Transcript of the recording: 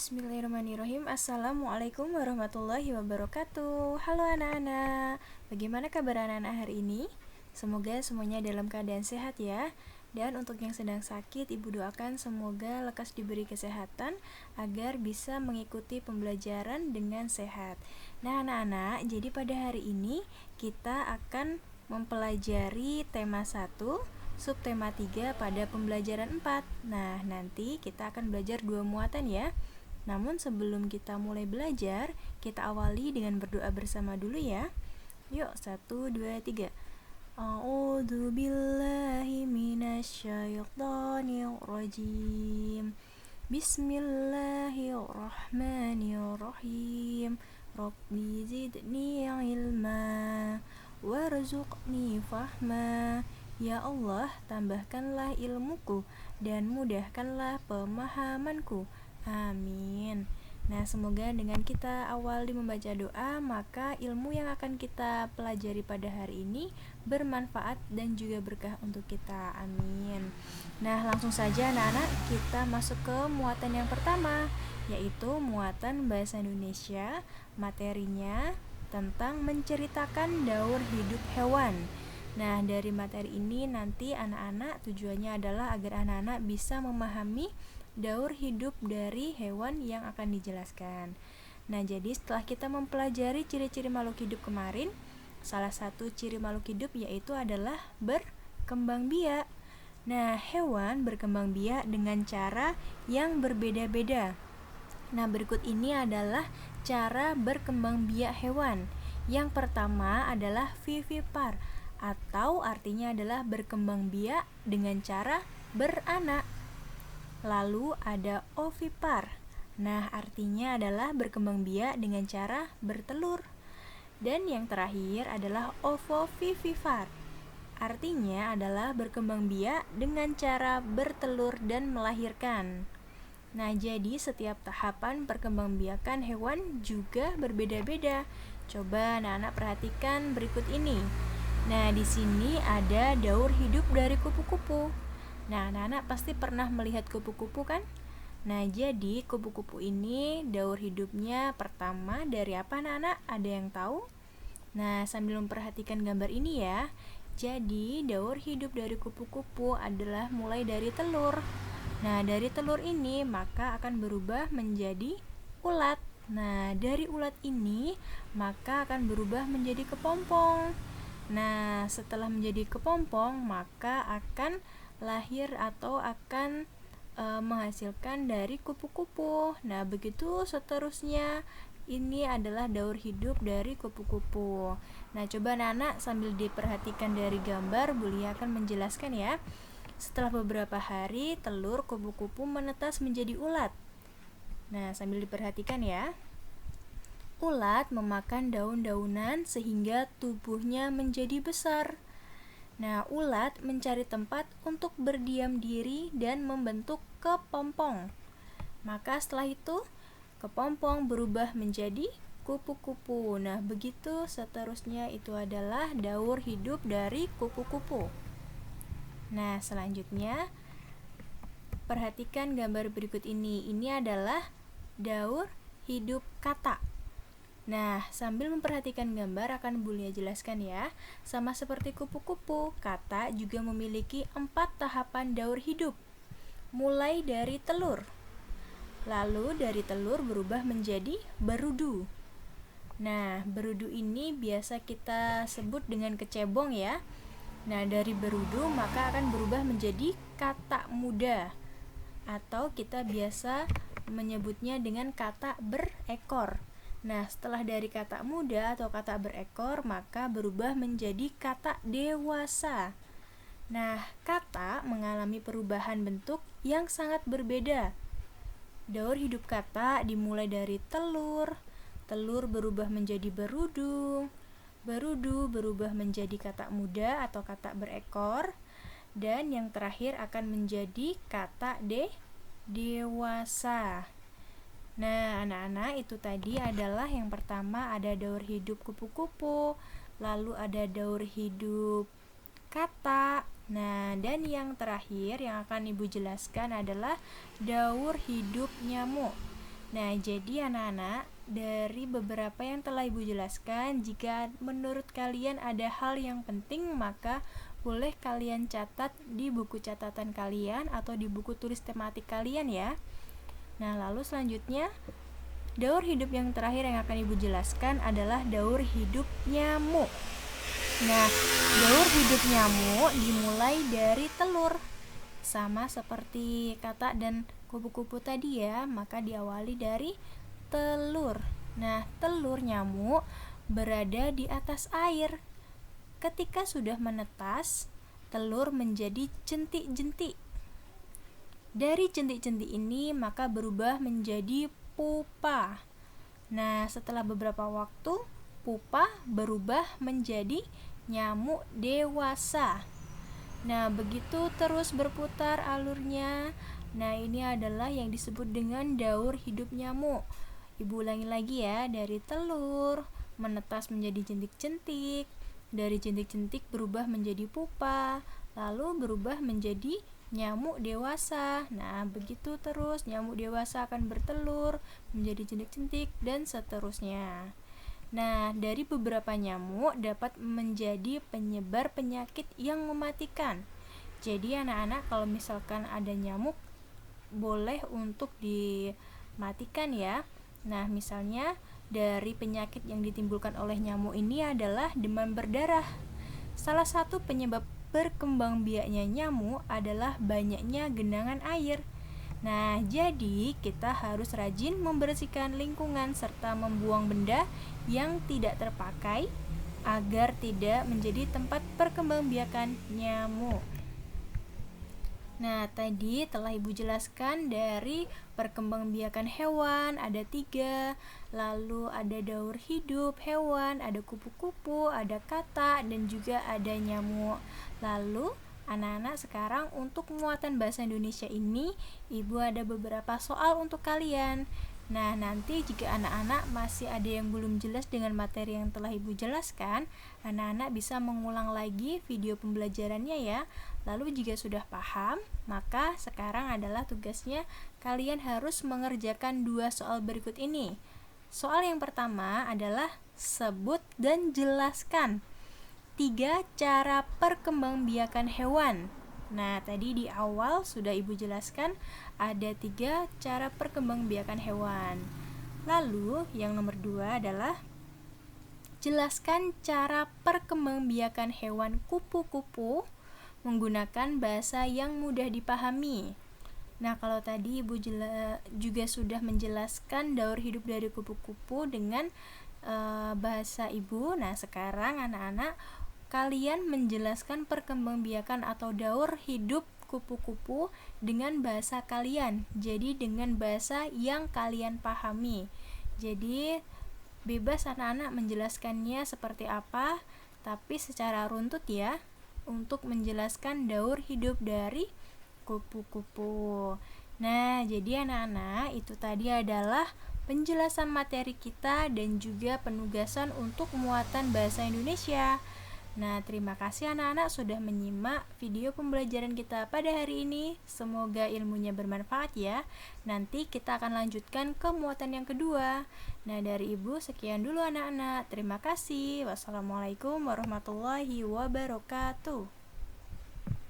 Bismillahirrahmanirrahim. Assalamualaikum warahmatullahi wabarakatuh. Halo anak-anak, bagaimana kabar anak-anak hari ini? Semoga semuanya dalam keadaan sehat ya. Dan untuk yang sedang sakit, ibu doakan semoga lekas diberi kesehatan agar bisa mengikuti pembelajaran dengan sehat. Nah anak-anak, jadi pada hari ini kita akan mempelajari tema 1, subtema 3 pada pembelajaran 4. Nah, nanti kita akan belajar 2 muatan ya. Namun sebelum kita mulai belajar, kita awali dengan berdoa bersama dulu ya. Yuk, 1, 2, 3. A'udzu billahi minasyaitonir rajim. Bismillahirrahmanirrahim. Rabbi zidni ilma warzuqni fahma. Ya Allah, tambahkanlah ilmuku dan mudahkanlah pemahamanku. Amin. Nah, semoga dengan kita awali membaca doa, maka ilmu yang akan kita pelajari pada hari ini bermanfaat dan juga berkah untuk kita. Amin. Nah, langsung saja anak-anak, kita masuk ke muatan yang pertama, yaitu muatan bahasa Indonesia. Materinya tentang menceritakan daur hidup hewan. Nah, dari materi ini nanti anak-anak tujuannya adalah agar anak-anak bisa memahami daur hidup dari hewan yang akan dijelaskan. Nah, jadi setelah kita mempelajari ciri-ciri makhluk hidup kemarin, salah satu ciri makhluk hidup yaitu adalah berkembang biak. Nah, hewan berkembang biak dengan cara yang berbeda-beda. Nah, berikut ini adalah cara berkembang biak hewan. Yang pertama adalah vivipar, atau artinya adalah berkembang biak dengan cara beranak. Lalu ada ovipar. Nah, artinya adalah berkembang biak dengan cara bertelur. Dan yang terakhir adalah ovovivipar. Artinya adalah berkembang biak dengan cara bertelur dan melahirkan. Nah, jadi setiap tahapan perkembangbiakan hewan juga berbeda-beda. Coba anak-anak perhatikan berikut ini. Nah, di sini ada daur hidup dari kupu-kupu. Nah, anak-anak pasti pernah melihat kupu-kupu kan? Nah, jadi kupu-kupu ini daur hidupnya pertama dari apa anak-anak? Ada yang tahu? Nah, sambil memperhatikan gambar ini ya. Jadi, daur hidup dari kupu-kupu adalah mulai dari telur. Nah, dari telur ini maka akan berubah menjadi ulat. Nah, dari ulat ini maka akan berubah menjadi kepompong. Nah, setelah menjadi kepompong maka akan lahir atau akan menghasilkan dari kupu-kupu. Nah, begitu seterusnya. Ini adalah daur hidup dari kupu-kupu. Nah, coba anak-anak sambil diperhatikan dari gambar, Bu Lia akan menjelaskan ya. Setelah beberapa hari, telur kupu-kupu menetas menjadi ulat. Nah, sambil diperhatikan ya. Ulat memakan daun-daunan sehingga tubuhnya menjadi besar. Nah, ulat mencari tempat untuk berdiam diri dan membentuk kepompong. Maka setelah itu, kepompong berubah menjadi kupu-kupu. Nah, begitu seterusnya itu adalah daur hidup dari kupu-kupu. Nah, selanjutnya perhatikan gambar berikut ini. Ini adalah daur hidup kata. Nah, sambil memperhatikan gambar akan Bu Lia jelaskan ya. Sama seperti kupu-kupu, kata juga memiliki 4 tahapan daur hidup. Mulai dari telur. Lalu dari telur berubah menjadi berudu. Nah, berudu ini biasa kita sebut dengan kecebong ya. Nah, dari berudu maka akan berubah menjadi kata muda. Atau kita biasa menyebutnya dengan kata berekor. Nah, setelah dari kata muda atau kata berekor, maka berubah menjadi kata dewasa. Nah, kata mengalami perubahan bentuk yang sangat berbeda. Daur hidup kata dimulai dari telur, telur berubah menjadi berudu, berudu berubah menjadi kata muda atau kata berekor, dan yang terakhir akan menjadi kata dewasa. Nah, anak-anak, itu tadi adalah yang pertama ada daur hidup kupu-kupu, lalu ada daur hidup kata. Nah, dan yang terakhir yang akan Ibu jelaskan adalah daur hidup nyamuk. Nah, jadi anak-anak, dari beberapa yang telah Ibu jelaskan, jika menurut kalian ada hal yang penting, maka boleh kalian catat di buku catatan kalian atau di buku tulis tematik kalian ya. Nah, lalu selanjutnya, daur hidup yang terakhir yang akan Ibu jelaskan adalah daur hidup nyamuk. Nah, daur hidup nyamuk dimulai dari telur. Sama seperti kata dan kupu-kupu tadi ya, maka diawali dari telur. Nah, telur nyamuk berada di atas air. Ketika sudah menetas, telur menjadi jentik-jentik. Dari jentik-jentik ini maka berubah menjadi pupa. Nah, setelah beberapa waktu, pupa berubah menjadi nyamuk dewasa. Nah, begitu terus berputar alurnya. Nah, ini adalah yang disebut dengan daur hidup nyamuk. Ibu ulangi lagi ya, dari telur menetas menjadi jentik-jentik, dari jentik-jentik berubah menjadi pupa, lalu berubah menjadi nyamuk dewasa. Nah, begitu terus nyamuk dewasa akan bertelur, menjadi jentik-jentik, dan seterusnya. Nah, dari beberapa nyamuk dapat menjadi penyebar penyakit yang mematikan. Jadi anak-anak kalau misalkan ada nyamuk boleh untuk dimatikan ya. Nah, misalnya dari penyakit yang ditimbulkan oleh nyamuk ini adalah demam berdarah. Salah satu penyebab berkembangbiaknya nyamuk adalah banyaknya genangan air. Nah, jadi kita harus rajin membersihkan lingkungan serta membuang benda yang tidak terpakai agar tidak menjadi tempat perkembangbiakan nyamuk. Nah, tadi telah Ibu jelaskan dari perkembangbiakan hewan ada 3, lalu ada daur hidup hewan, ada kupu-kupu, ada kata, dan juga ada nyamuk. Lalu anak-anak sekarang untuk muatan bahasa Indonesia ini, Ibu ada beberapa soal untuk kalian. Nah, nanti jika anak-anak masih ada yang belum jelas dengan materi yang telah Ibu jelaskan, anak-anak bisa mengulang lagi video pembelajarannya ya. Lalu jika sudah paham, maka sekarang adalah tugasnya kalian harus mengerjakan 2 soal berikut ini. Soal yang pertama adalah sebut dan jelaskan 3 cara perkembangbiakan hewan. Nah, tadi di awal sudah Ibu jelaskan ada 3 cara perkembangbiakan hewan. Lalu, yang nomor 2 adalah jelaskan cara perkembangbiakan hewan kupu-kupu menggunakan bahasa yang mudah dipahami. Nah, kalau tadi Ibu juga sudah menjelaskan daur hidup dari kupu-kupu dengan bahasa Ibu. Nah, sekarang anak-anak kalian menjelaskan perkembangbiakan atau daur hidup kupu-kupu dengan bahasa kalian. Jadi dengan bahasa yang kalian pahami. Jadi bebas anak-anak menjelaskannya seperti apa, tapi secara runtut ya, untuk menjelaskan daur hidup dari kupu-kupu. Nah, jadi anak-anak, itu tadi adalah penjelasan materi kita dan juga penugasan untuk muatan bahasa Indonesia. Nah, terima kasih anak-anak sudah menyimak video pembelajaran kita pada hari ini. Semoga ilmunya bermanfaat ya. Nanti kita akan lanjutkan ke muatan yang kedua. Nah, dari Ibu sekian dulu anak-anak. Terima kasih. Wassalamualaikum warahmatullahi wabarakatuh.